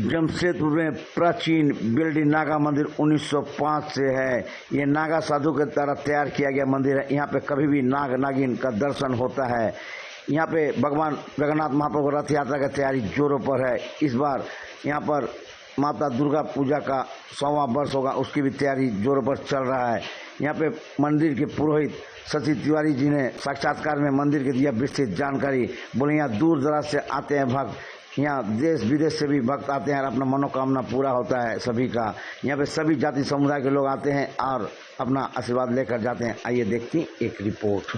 जमशेदपुर में प्राचीन बिल्डी नागा मंदिर 1905 से है। ये नागा साधु के द्वारा तैयार किया गया मंदिर है। यहाँ पे कभी भी नाग नागिन का दर्शन होता है। यहाँ पे भगवान जगन्नाथ महाप्रभु रथ यात्रा की तैयारी जोरों पर है। इस बार यहाँ पर माता दुर्गा पूजा का 100वां वर्ष होगा, उसकी भी तैयारी जोरों पर चल रहा है। यहाँ पे मंदिर के पुरोहित सती तिवारी जी ने साक्षात्कार में मंदिर की दिया विस्तृत जानकारी। बोले यहाँ दूर दराज से आते हैं भक्त, यहाँ देश विदेश से भी भक्त आते हैं और अपना मनोकामना पूरा होता है सभी का। यहाँ पे सभी जाति समुदाय के लोग आते हैं और अपना आशीर्वाद लेकर जाते हैं। आइए देखते हैं एक रिपोर्ट।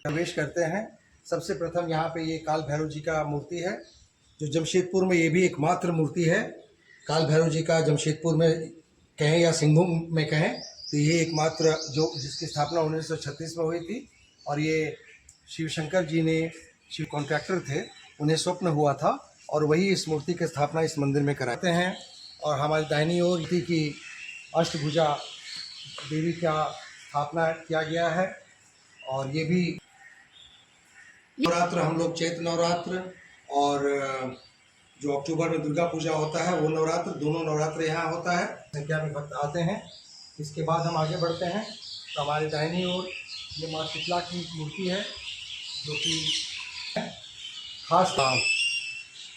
प्रवेश करते हैं। सबसे प्रथम यहाँ पे ये काल भैरव जी का मूर्ति है, जो जमशेदपुर में ये भी एकमात्र मूर्ति है। काल भैरव जी का जमशेदपुर में कहें या सिंहभूम में कहें तो ये एकमात्र जो जिसकी स्थापना 1936 में हुई थी। और ये शिव शंकर जी ने, शिव कॉन्ट्रैक्टर थे, उन्हें स्वप्न हुआ था और वही इस मूर्ति की स्थापना इस मंदिर में कराते हैं। और हमारी दाहिनी ओर की अष्टभुजा देवी का स्थापना किया गया है। और ये भी नवरात्र, हम लोग चैत्र नवरात्र और जो अक्टूबर में दुर्गा पूजा होता है वो नवरात्र, दोनों नवरात्र यहाँ होता है। संख्या में भक्त आते हैं। इसके बाद हम आगे बढ़ते हैं तो हमारे दाहिनी ओर ये माँ शीतला की मूर्ति है, जो कि खास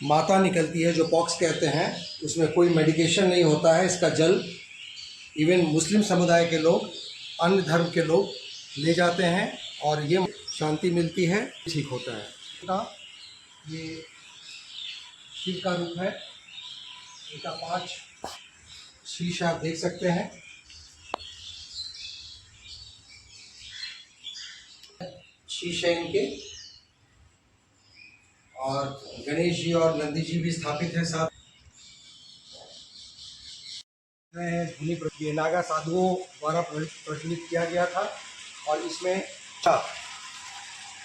माता निकलती है, जो पॉक्स कहते हैं। उसमें कोई मेडिकेशन नहीं होता है। इसका जल इवन मुस्लिम समुदाय के लोग, अन्य धर्म के लोग ले जाते हैं और ये शांति मिलती है, ठीक होता है। ये शिव का रूप है। इनका 5 शीश आप देख सकते हैं। शीश है इनके। और गणेश जी और नंदी जी भी स्थापित है साथ। ये नागा साधुओं द्वारा प्रज्वलित किया गया था और इसमें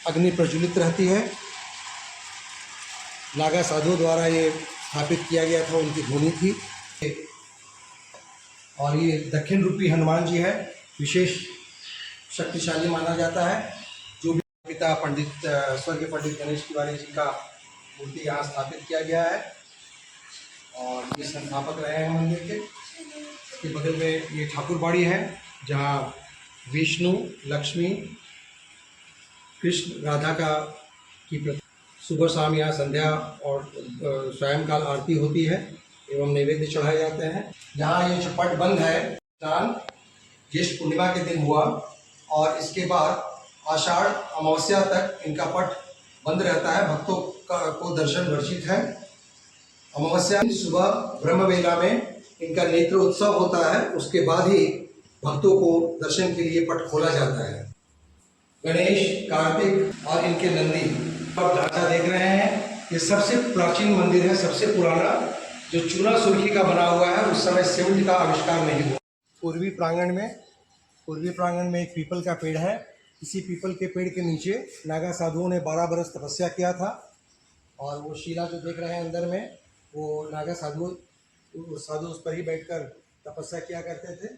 अग्नि प्रज्वलित रहती है। नागा साधुओं द्वारा ये स्थापित किया गया था, उनकी धुनी थी। और ये दक्षिण रूपी हनुमान जी है, विशेष शक्तिशाली माना जाता है। जो भी पिता पंडित स्वर्गीय पंडित गणेश तिवारी जी का मूर्ति यहाँ स्थापित किया गया है और ये संस्थापक रहे हैं मंदिर के। इसके बगल में ये ठाकुरबाड़ी है, जहाँ विष्णु, लक्ष्मी, कृष्ण, राधा की सुबह शाम यहाँ संध्या और सायंकाल आरती होती है एवं नैवेद्य चढ़ाए जाते हैं। यहाँ ये जो पट बंद है, स्नान ज्येष्ठ पूर्णिमा के दिन हुआ और इसके बाद आषाढ़ अमावस्या तक इनका पट बंद रहता है। भक्तों को दर्शन वर्जित है। अमावस्या सुबह ब्रह्मवेला में इनका नेत्र उत्सव होता है, उसके बाद ही भक्तों को दर्शन के लिए पट खोला जाता है। गणेश, कार्तिक और इनके नंदी आप ढांचा देख रहे हैं। ये सबसे प्राचीन मंदिर है, सबसे पुराना, जो चूना सुर्खी का बना हुआ है। उस समय सीमेंट का आविष्कार नहीं हुआ। पूर्वी प्रांगण में एक पीपल का पेड़ है। इसी पीपल के पेड़ के नीचे नागा साधुओं ने 12 बरस तपस्या किया था। और वो शिला जो देख रहे हैं अंदर में, वो नागा साधु उस पर ही बैठकर तपस्या किया करते थे।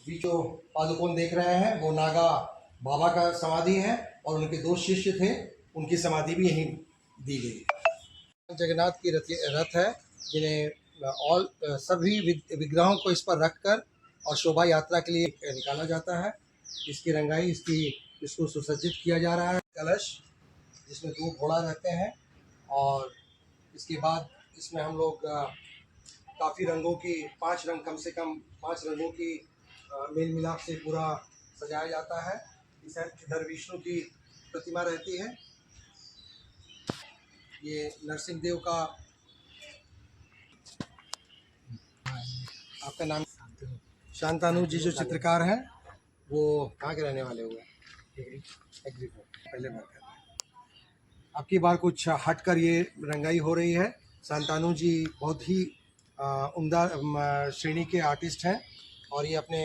भी जो पादुकोण देख रहे हैं वो नागा बाबा का समाधि है और उनके 2 शिष्य थे, उनकी समाधि भी यहीं दी गई। जगन्नाथ की रथ है, जिन्हें सभी विग्रहों को इस पर रखकर और शोभा यात्रा के लिए निकाला जाता है। इसकी रंगाई, इसको सुसज्जित किया जा रहा है। कलश जिसमें 2 घोड़ा रहते हैं और इसके बाद इसमें हम लोग काफ़ी रंगों की 5 रंग, कम से कम 5 रंगों की मेल मिलाप से पूरा सजाया जाता है। इधर विष्णु की प्रतिमा रहती है। ये नरसिंह देव का, आपका नाम? शांतानु जी जो चित्रकार हैं, वो कहाँ के रहने वाले हुए? पहले बार कर रहे हैं। अब की बार कुछ हटकर ये रंगाई हो रही है। शांतानु जी बहुत ही उम्दा श्रेणी के आर्टिस्ट हैं और ये अपने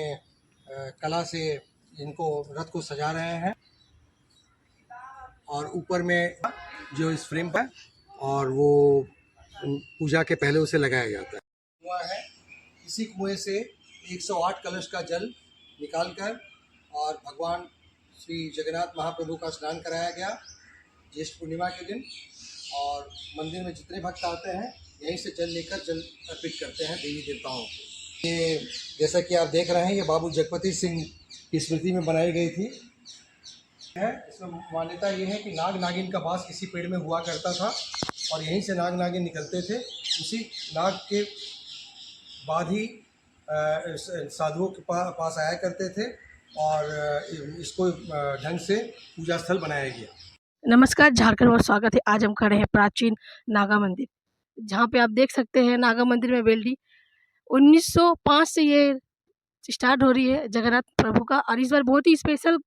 कला से इनको रथ को सजा रहे हैं। और ऊपर में जो इस फ्रेम पर और वो पूजा के पहले उसे लगाया जाता है। कुआं है, इसी कुएं से 108 कलश का जल निकालकर और भगवान श्री जगन्नाथ महाप्रभु का स्नान कराया गया ज्येष्ठ पूर्णिमा के दिन। और मंदिर में जितने भक्त आते हैं यहीं से जल लेकर जल अर्पित करते हैं देवी देवताओं को। ये जैसा कि आप देख रहे हैं, ये बाबू जगपति सिंह की स्मृति में बनाई गई थी है। इसमें मान्यता ये है कि नाग नागिन का वास इसी पेड़ में हुआ करता था और यहीं से नाग नागिन निकलते थे। उसी नाग के बाद ही साधुओं के पास आया करते थे और इसको ढंग से पूजा स्थल बनाया गया। नमस्कार, झारखंड में स्वागत है। आज हम खड़े हैं प्राचीन नागा मंदिर, जहाँ पे आप देख सकते हैं नागा मंदिर में वेल्डी 1905 से ये स्टार्ट हो रही है जगन्नाथ प्रभु का। और इस बार बहुत ही स्पेशल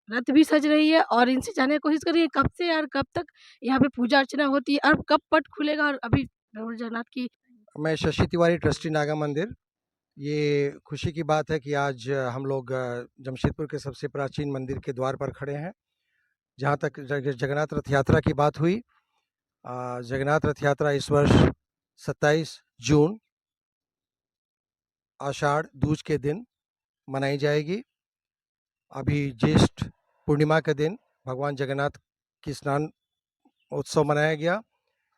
रथ भी सज रही है और इनसे जानने की कोशिश करिए कब से और कब तक यहाँ पे पूजा अर्चना होती है और कब पट खुलेगा। और अभी प्रभु जगन्नाथ की मैं शशि तिवारी, ट्रस्टी नागा मंदिर। ये खुशी की बात है कि आज हम लोग जमशेदपुर के सबसे प्राचीन मंदिर के द्वार पर खड़े हैं। जहाँ तक जगन्नाथ रथ यात्रा की बात हुई, जगन्नाथ रथ यात्रा इस वर्ष 27 जून आषाढ़ दूज के दिन मनाई जाएगी। अभी ज्येष्ठ पूर्णिमा के दिन भगवान जगन्नाथ की स्नान उत्सव मनाया गया।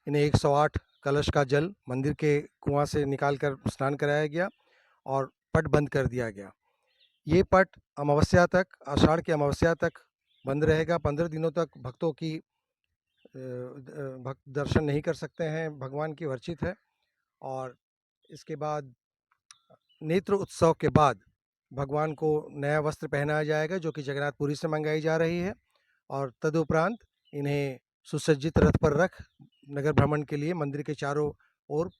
इन्हें 108 कलश का जल मंदिर के कुआं से निकालकर स्नान कराया गया और पट बंद कर दिया गया। ये पट अमावस्या तक, आषाढ़ की अमावस्या तक बंद रहेगा। 15 दिनों तक भक्तों की भक्त दर्शन नहीं कर सकते हैं, भगवान की वर्चित है। और इसके बाद नेत्र उत्सव के बाद भगवान को नया वस्त्र पहनाया जाएगा जो कि जगन्नाथपुरी से मंगाई जा रही है। और तदुपरांत इन्हें सुसज्जित रथ पर रख नगर भ्रमण के लिए मंदिर के चारों ओर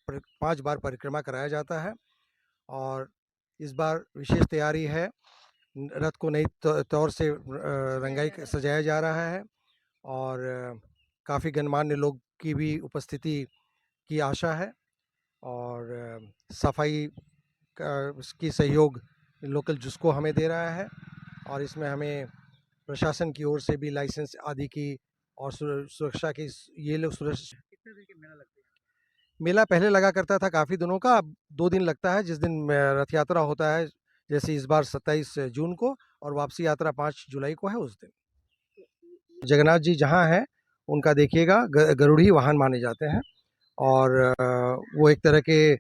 5 बार परिक्रमा कराया जाता है। और इस बार विशेष तैयारी है, रथ को नई तौर से रंगाई सजाया जा रहा है और काफ़ी गणमान्य लोग की भी उपस्थिति की आशा है। और सफाई की सहयोग लोकल जुस्को हमें दे रहा है और इसमें हमें प्रशासन की ओर से भी लाइसेंस आदि की और सुरक्षा की ये लोग सुरक्षा। कितने दिन के मेला लगता है? मेला पहले लगा करता था काफ़ी दिनों का, अब 2 दिन लगता है। जिस दिन रथ यात्रा होता है, जैसे इस बार 27 जून को, और वापसी यात्रा 5 जुलाई को है। उस दिन जगन्नाथ जी जहाँ हैं उनका देखिएगा गरुड़ी वाहन माने जाते हैं और वो एक तरह के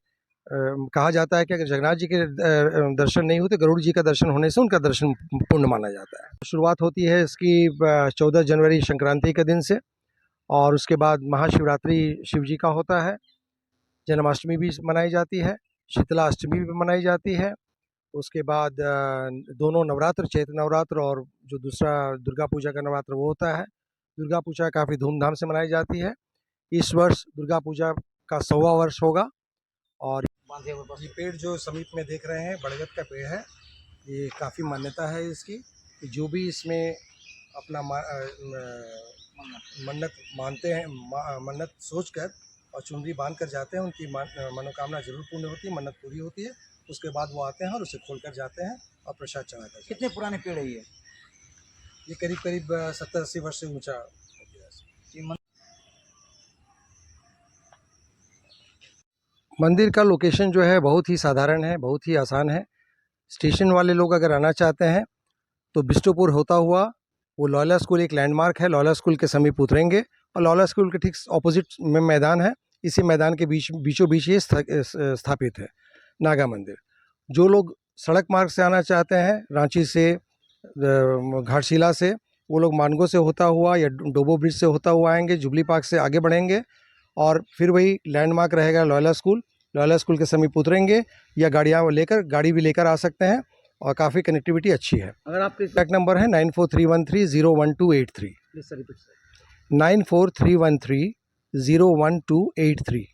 कहा जाता है कि अगर जगन्नाथ जी के दर्शन नहीं होते, गरुड़ जी का दर्शन होने से उनका दर्शन पूर्ण माना जाता है। शुरुआत होती है इसकी 14 जनवरी संक्रांति के दिन से और उसके बाद महाशिवरात्रि शिव जी का होता है। जन्माष्टमी भी मनाई जाती है, शीतला अष्टमी भी मनाई जाती है। उसके बाद दोनों नवरात्र, चैत्र नवरात्र और जो दूसरा दुर्गा पूजा का नवरात्र वो होता है। दुर्गा पूजा काफ़ी धूमधाम से मनाई जाती है। इस वर्ष दुर्गा पूजा का 100वां वर्ष होगा। और ये पेड़ जो समीप में देख रहे हैं बड़गद का पेड़ है, ये काफ़ी मान्यता है इसकी कि जो भी इसमें अपना मन्नत मानते हैं, मन्नत सोचकर और चुनरी बांध कर जाते हैं, उनकी मनोकामना जरूर पूर्ण होती है, मन्नत पूरी होती है। उसके बाद वो आते हैं और उसे खोल कर जाते हैं और प्रसाद चढ़ाते हैं। कितने पुराने पेड़ है ये करीब 70-80 वर्ष से ऊंचा हो गया। मंदिर का लोकेशन जो है बहुत ही साधारण है, बहुत ही आसान है। स्टेशन वाले लोग अगर आना चाहते हैं तो बिष्टुपुर होता हुआ वो लॉयला स्कूल, एक लैंडमार्क है, लॉयला स्कूल के समीप उतरेंगे और लॉयला स्कूल के ठीक ऑपोजिट में मैदान है। इसी मैदान के बीचों बीच ये स्थापित है नागा मंदिर। जो लोग सड़क मार्ग से आना चाहते हैं, रांची से, घाटशिला से, वो लोग मानगो से होता हुआ या डोबो ब्रिज से होता हुआ आएंगे, जुबली पार्क से आगे बढ़ेंगे और फिर वही लैंडमार्क रहेगा लॉयला स्कूल। लॉयला स्कूल के समीप उतरेंगे या गाड़ी भी लेकर आ सकते हैं और काफ़ी कनेक्टिविटी अच्छी है। अगर आपके कॉन्टैक्ट नंबर है 9431301283, 9431301283।